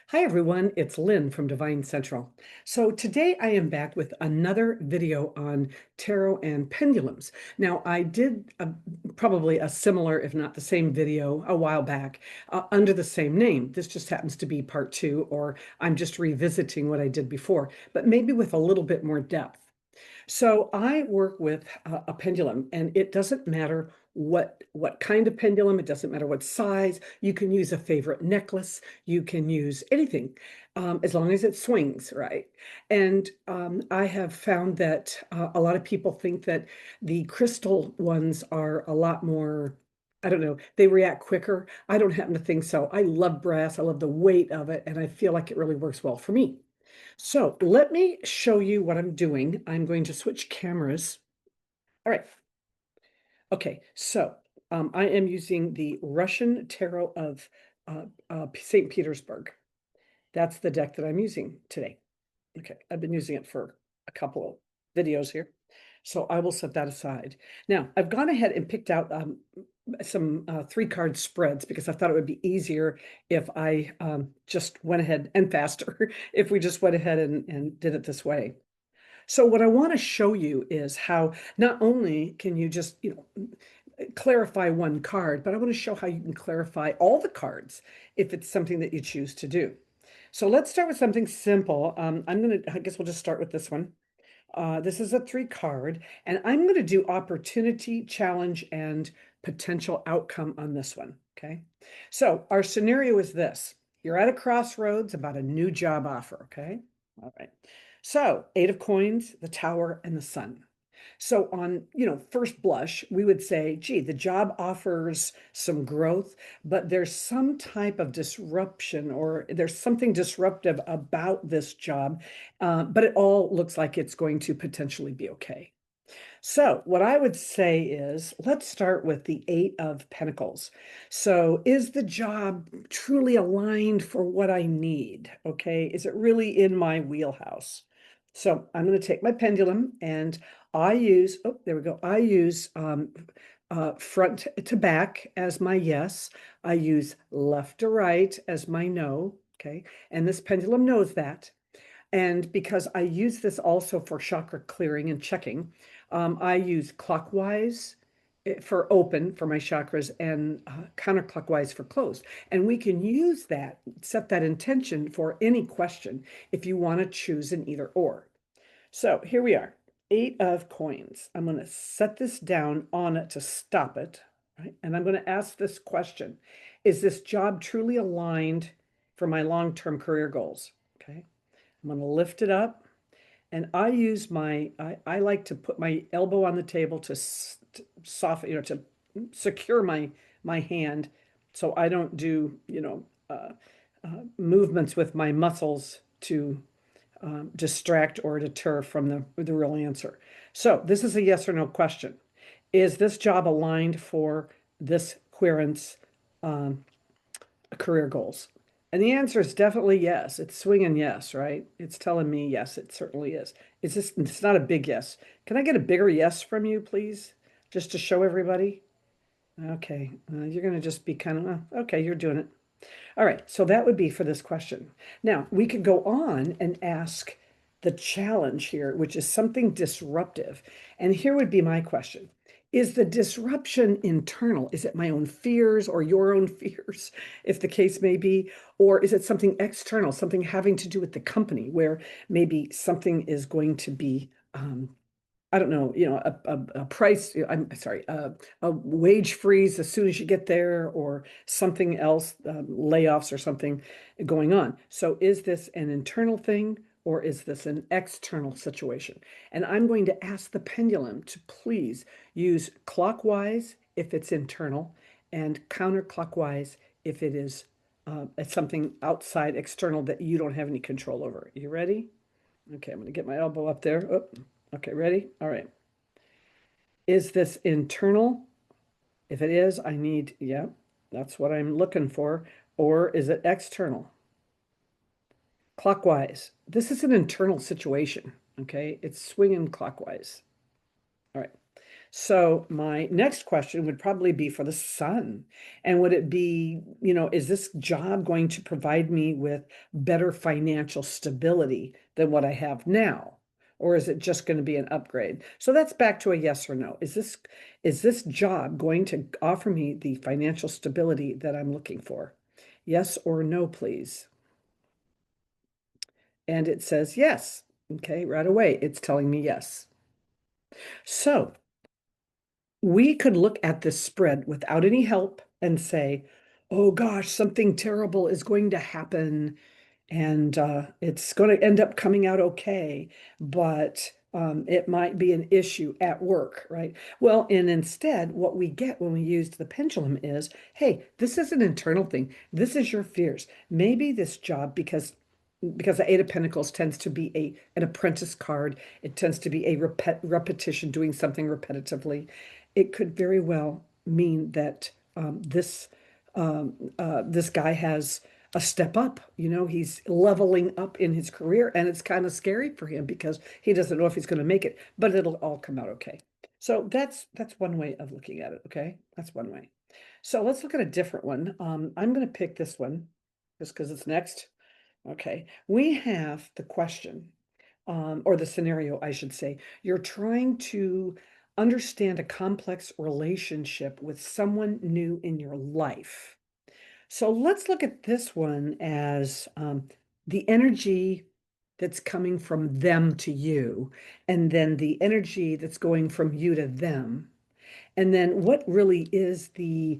Hi everyone, it's Lynn from Devine Central. So today I am back with another video on tarot and pendulums. Now I did probably a similar, if not the same video a while back under the same name. This just happens to be part two, or I'm just revisiting what I did before, but maybe with a little bit more depth. So I work with a pendulum, and it doesn't matter what kind of pendulum, it doesn't matter what size. You can use a favorite necklace, you can use anything, as long as it swings, right? And I have found that a lot of people think that the crystal ones are a lot more, I don't know, they react quicker. I don't happen to think so. I love brass, I love the weight of it, and I feel like it really works well for me. So let me show you what I'm doing. I'm going to switch cameras. All right. Okay. So I am using the Russian Tarot of St. Petersburg. That's the deck that I'm using today. Okay. I've been using it for a couple of videos here. So I will set that aside. Now, I've gone ahead and picked out some three-card spreads because I thought it would be easier if I just went ahead and faster if we just went ahead and did it this way. So what I want to show you is how not only can you just, clarify one card, but I want to show how you can clarify all the cards if it's something that you choose to do. So let's start with something simple. I guess we'll just start with this one. This is a three card, and I'm going to do opportunity, challenge, and potential outcome on this one. Okay. So our scenario is this. You're at a crossroads about a new job offer. Okay. All right. So 8 of coins, the tower, and the sun. So on, first blush, we would say, gee, the job offers some growth, but there's some type of disruption or there's something disruptive about this job, but it all looks like it's going to potentially be okay. So, what I would say is let's start with the Eight of Pentacles. So, is the job truly aligned for what I need? Okay. Is it really in my wheelhouse? So, I'm going to take my pendulum and oh, there we go. I use front to back as my yes. I use left to right as my no. Okay. And this pendulum knows that. And because I use this also for chakra clearing and checking, I use clockwise for open for my chakras and counterclockwise for closed. And we can use that, set that intention for any question if you want to choose an either or. So here we are, 8 of coins. I'm going to set this down on it to stop it, right? And I'm going to ask this question. Is this job truly aligned for my long-term career goals? Okay. I'm going to lift it up. And I use I like to put my elbow on the table to soften, to secure my hand so I don't do, movements with my muscles to distract or deter from the real answer. So this is a yes or no question. Is this job aligned for this querent's career goals? And the answer is definitely yes. It's swinging yes, right? It's telling me yes, it certainly is. It's not a big yes. Can I get a bigger yes from you, please? Just to show everybody? Okay, you're going to just be kind of, okay, you're doing it. All right, so that would be for this question. Now, we could go on and ask the challenge here, which is something disruptive. And here would be my question. Is the disruption internal? Is it my own fears or your own fears, if the case may be? Or is it something external, something having to do with the company where maybe something is going to be I don't know, a price, I'm sorry, a wage freeze as soon as you get there, or something else, layoffs or something going on. So is this an internal thing or is this an external situation? And I'm going to ask the pendulum to please use clockwise if it's internal and counterclockwise if it is it's something outside external that you don't have any control over. You ready? Okay, I'm going to get my elbow up there. Oh, okay, ready? All right. Is this internal? If it is, yeah, that's what I'm looking for. Or is it external? Clockwise. This is an internal situation, okay? It's swinging clockwise. All right. So my next question would probably be for the son. And would it be, is this job going to provide me with better financial stability than what I have now? Or is it just going to be an upgrade? So that's back to a yes or no. Is this job going to offer me the financial stability that I'm looking for? Yes or no, please. And it says yes. Okay, right away, it's telling me yes. So we could look at this spread without any help and say, oh gosh, something terrible is going to happen and it's going to end up coming out okay, but it might be an issue at work, right? Well, and instead, what we get when we used the pendulum is, hey, this is an internal thing. This is your fears. Maybe this job, because the Eight of Pentacles tends to be an apprentice card. It tends to be a repetition, doing something repetitively. It could very well mean that this guy has a step up. He's leveling up in his career, and it's kind of scary for him because he doesn't know if he's going to make it, but it'll all come out okay. So that's one way of looking at it. Okay, that's one way. So let's look at a different one. I'm going to pick this one just because it's next. Okay, we have the question, or the scenario, I should say. You're trying to understand a complex relationship with someone new in your life. So let's look at this one as the energy that's coming from them to you, and then the energy that's going from you to them. And then what really is I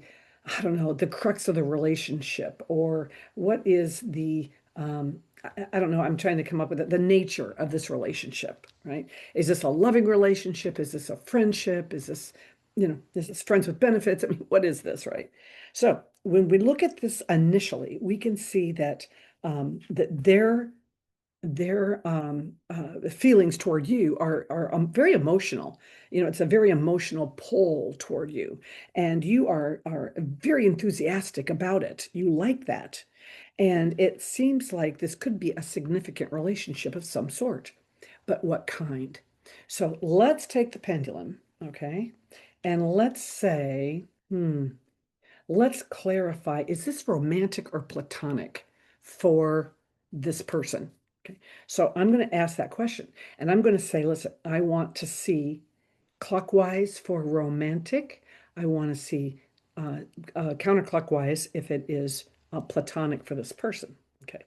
don't know, the crux of the relationship, or what is I don't know, I'm trying to come up with it, the nature of this relationship, right? Is this a loving relationship? Is this a friendship? Is this friends with benefits? I mean, what is this, right? So when we look at this initially, we can see that their feelings toward you are very emotional. It's a very emotional pull toward you, and you are very enthusiastic about it. You like that, and it seems like this could be a significant relationship of some sort. But what kind? So let's take the pendulum, okay, and let's say, let's clarify, is this romantic or platonic for this person? Okay, so I'm going to ask that question, and I'm going to say, listen, I want to see clockwise for romantic. I want to see counterclockwise if it is platonic for this person. Okay,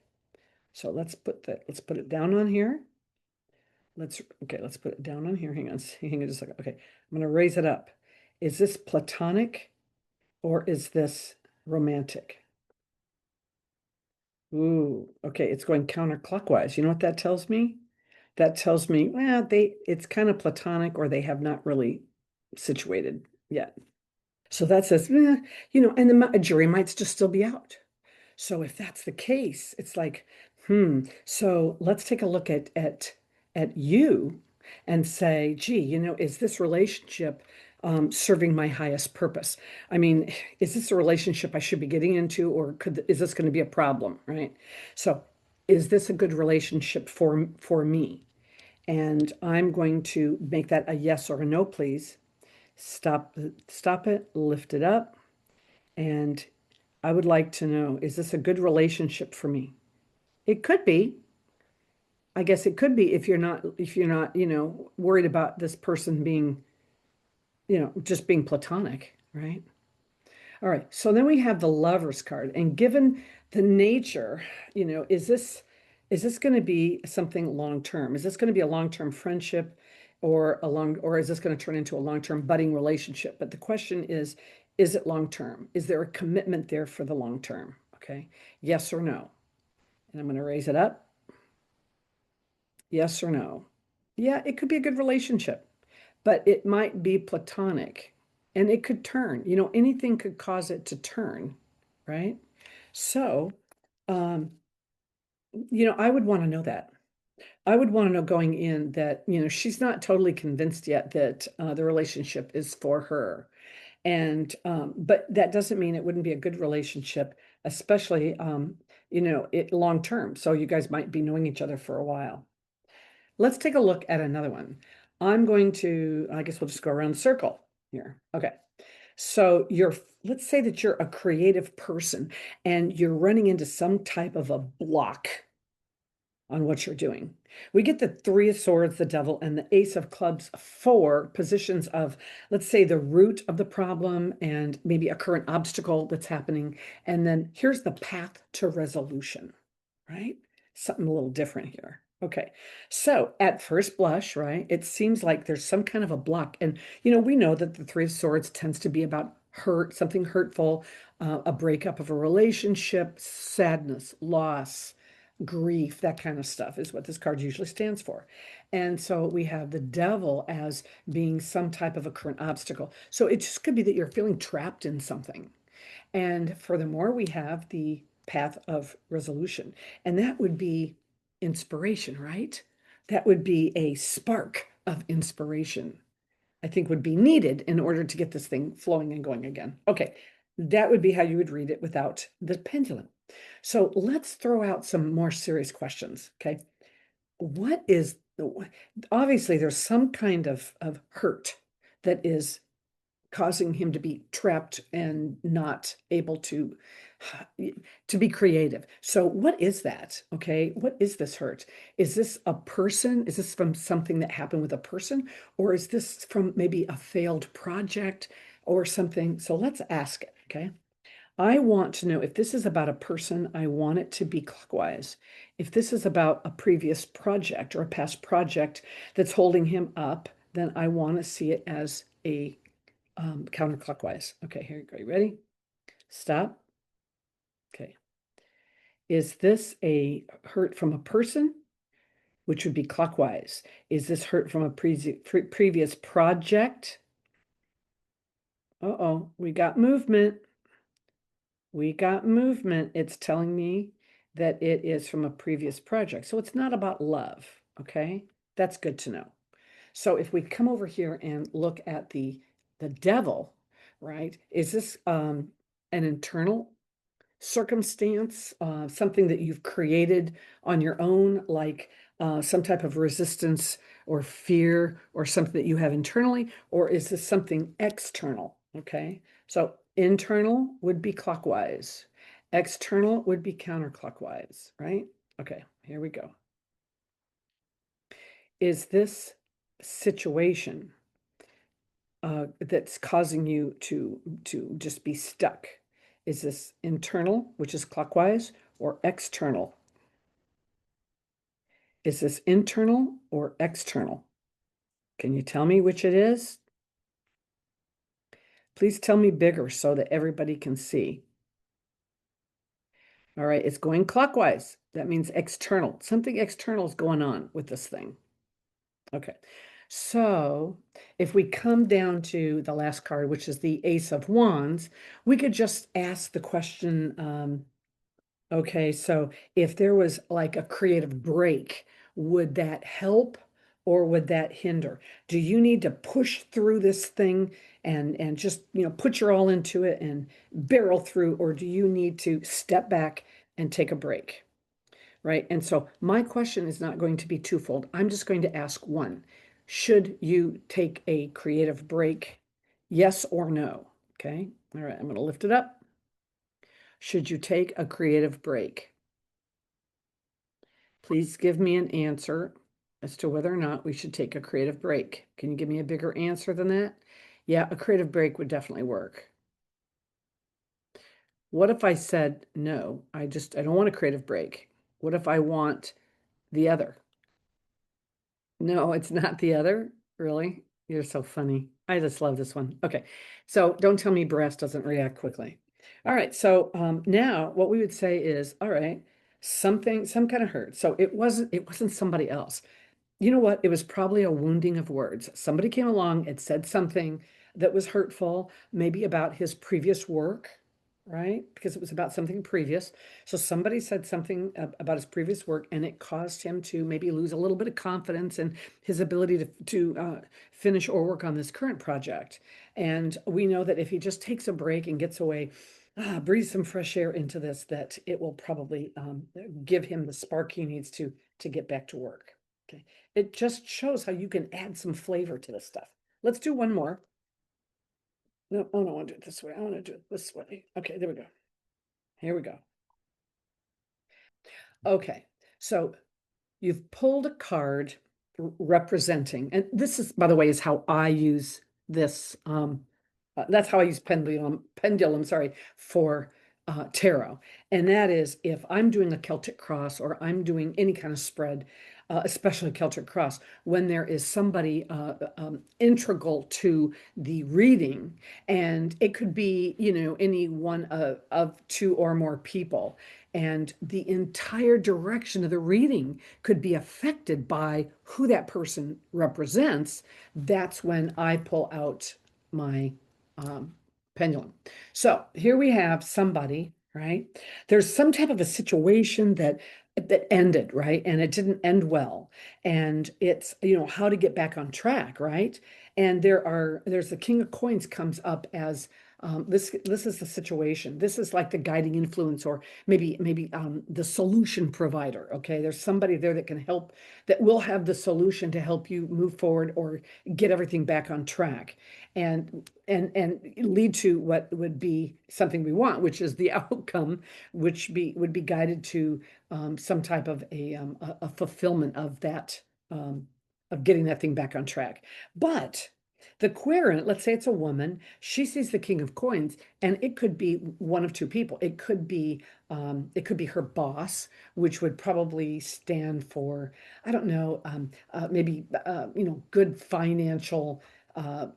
so let's put it down on here. Let's put it down on here. Hang on just a second. Okay, I'm going to raise it up. Is this platonic or is this romantic? Ooh, okay, it's going counterclockwise. You know what that tells me? That tells me, well, it's kind of platonic or they have not really situated yet. So that says, and the jury might just still be out. So if that's the case, it's like, so let's take a look at you and say, gee, is this relationship serving my highest purpose? I mean, is this a relationship I should be getting into, or is this going to be a problem, right? So is this a good relationship for me? And I'm going to make that a yes or a no, please. Stop it, lift it up, and I would like to know, is this a good relationship for me? It could be. I guess it could be if you're not, worried about this person being, just being platonic, right? All right. So then we have the Lovers card, and given the nature, is this going to be something long term? Is this going to be a long-term friendship or is this going to turn into a long-term budding relationship? But the question is it long term? Is there a commitment there for the long term? Okay. Yes or no? And I'm going to raise it up. Yes or no? Yeah, it could be a good relationship, but it might be platonic and it could turn. Anything could cause it to turn, right? So, um, I would want to know that. I would want to know going in that, she's not totally convinced yet that the relationship is for her. And but that doesn't mean it wouldn't be a good relationship, especially it long term. So you guys might be knowing each other for a while. Let's take a look at another one. I'm going to, I guess we'll just go around the circle here. Okay. So let's say that you're a creative person and you're running into some type of a block on what you're doing. We get the Three of Swords, the Devil, and the Ace of Clubs for positions of, let's say, the root of the problem and maybe a current obstacle that's happening. And then here's the path to resolution, right? Something a little different here. Okay, so at first blush, right, it seems like there's some kind of a block. And, we know that the Three of Swords tends to be about hurt, something hurtful, a breakup of a relationship, sadness, loss, grief, that kind of stuff is what this card usually stands for. And so we have the devil as being some type of a current obstacle. So it just could be that you're feeling trapped in something. And furthermore, we have the path of resolution, and that would be inspiration, right? That would be a spark of inspiration, I think would be needed in order to get this thing flowing and going again. Okay, that would be how you would read it without the pendulum. So let's throw out some more serious questions. Okay. What is obviously there's some kind of hurt that is causing him to be trapped and not able to be creative. So what is that? Okay, what is this hurt? Is this a person? Is this from something that happened with a person, or is this from maybe a failed project or something? So let's ask it. Okay, I want to know if this is about a person, I want it to be clockwise. If this is about a previous project or a past project that's holding him up, then I want to see it as a counterclockwise. Okay, here you go. You ready? Stop. Okay. Is this a hurt from a person, which would be clockwise? Is this hurt from a previous project? Uh-oh, we got movement. We got movement. It's telling me that it is from a previous project. So it's not about love, okay? That's good to know. So if we come over here and look at the devil, right? Is this an internal circumstance, something that you've created on your own, like some type of resistance or fear or something that you have internally, or is this something external? Okay, so internal would be clockwise, external would be counterclockwise, right? Okay, here we go. Is this situation that's causing you to just be stuck? Is this internal, which is clockwise, or external? Is this internal or external? Can you tell me which it is? Please tell me bigger so that everybody can see. All right, it's going clockwise. That means external. Something external is going on with this thing. Okay, so if we come down to the last card, which is the Ace of Wands, we could just ask the question, okay, so if there was like a creative break, would that help or would that hinder? Do you need to push through this thing and just, put your all into it and barrel through, or do you need to step back and take a break? Right? And so my question is not going to be twofold. I'm just going to ask one. Should you take a creative break? Yes or no? Okay. All right. I'm going to lift it up. Should you take a creative break? Please give me an answer as to whether or not we should take a creative break. Can you give me a bigger answer than that? Yeah, a creative break would definitely work. What if I said, no, I don't want a creative break? What if I want the other? No, it's not the other. Really? You're so funny. I just love this one. Okay. So don't tell me brass doesn't react quickly. All right. So now what we would say is, all right, some kind of hurt. So it wasn't somebody else. You know what? It was probably a wounding of words. Somebody came along and said something that was hurtful, maybe about his previous work, right? Because it was about something previous. So somebody said something about his previous work, and it caused him to maybe lose a little bit of confidence in his ability to finish or work on this current project. And we know that if he just takes a break and gets away, breathes some fresh air into this, that it will probably give him the spark he needs to get back to work. Okay. It just shows how you can add some flavor to this stuff. Let's do one more. No, oh, no, I want to do it this way. I want to do it this way. Okay, there we go. Here we go. Okay, so you've pulled a card representing, and this is, by the way, is how I use this. That's how I use pendulum, sorry, for tarot. And that is if I'm doing a Celtic cross or I'm doing any kind of spread, especially Celtic cross, when there is somebody integral to the reading, and it could be, any one of two or more people, and the entire direction of the reading could be affected by who that person represents, that's when I pull out my pendulum. So here we have somebody, right? There's some type of a situation that ended, right? And it didn't end well. And it's, how to get back on track, right? And there's the King of Coins comes up as this is the situation. This is like the guiding influence, or maybe the solution provider. Okay, there's somebody there that can help, that will have the solution to help you move forward or get everything back on track, and lead to what would be something we want, which is the outcome, which would be guided to some type of a fulfillment of that, of getting that thing back on track. But the querent, let's say it's a woman, she sees the King of Coins, and it could be one of two people. It could be her boss, which would probably stand for, I don't know, maybe good financial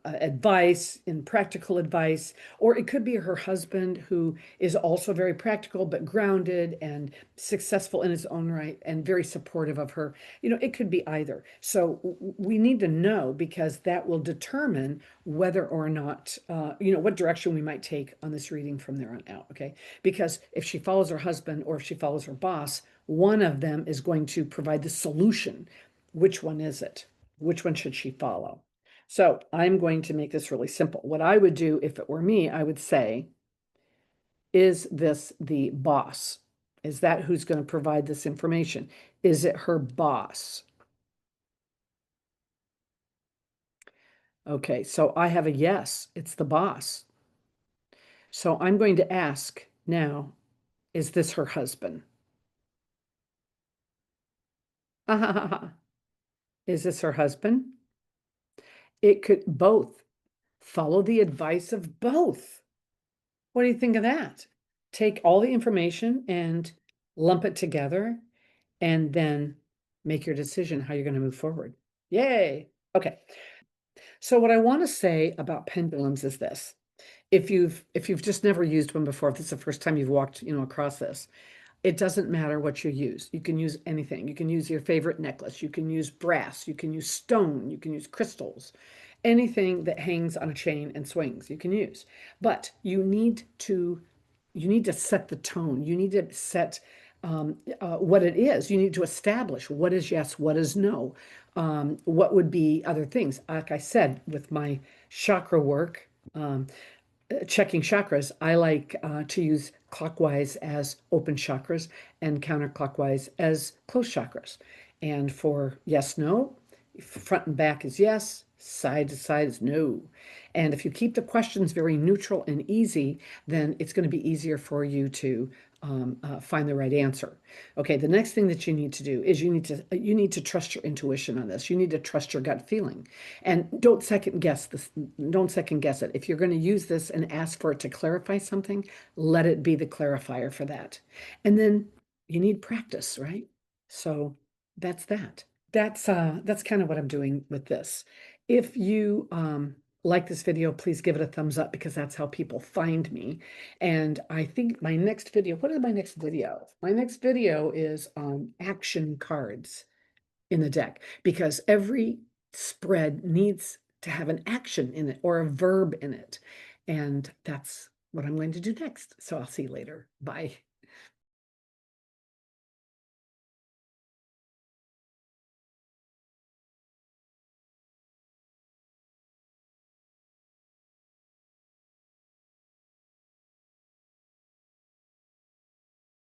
advice and practical advice, or it could be her husband, who is also very practical but grounded and successful in his own right and very supportive of her. It could be either. So we need to know, because that will determine whether or not, what direction we might take on this reading from there on out. Okay, because if she follows her husband or if she follows her boss, one of them is going to provide the solution. Which one is it? Which one should she follow? So I'm going to make this really simple. What I would do if it were me, I would say, is this the boss? Is that who's going to provide this information? Is it her boss? Okay, so I have a yes, it's the boss. So I'm going to ask now, is this her husband? Is this her husband? It could both. Follow the advice of both. What do you think of that? Take all the information and lump it together, and then make your decision how you're going to move forward. Yay. Okay. So what I want to say about pendulums is this. If you've just never used one before, if this is the first time you've walked, across this, it doesn't matter what you use. You can use anything. You can use your favorite necklace. You can use brass. You can use stone. You can use crystals. Anything that hangs on a chain and swings, you can use. But you need to set the tone. You need to set what it is. You need to establish what is yes, what is no, what would be other things. Like I said, with my chakra work, checking chakras, I like to use clockwise as open chakras and counterclockwise as closed chakras. And for yes, no, front and back is yes, side to side is no. And if you keep the questions very neutral and easy, then it's going to be easier for you to find the right answer. Okay, the next thing that you need to do is you need to trust your intuition on this. You need to trust your gut feeling, and don't second guess this. Don't second guess it. If you're going to use this and ask for it to clarify something, let it be the clarifier for that. And then you need practice, right? So that's that. That's kind of what I'm doing with this. If you like this video, please give it a thumbs up, because that's how people find me. And I think my next video, what is my next video? My next video is on action cards in the deck, because every spread needs to have an action in it or a verb in it. And that's what I'm going to do next. So I'll see you later. Bye.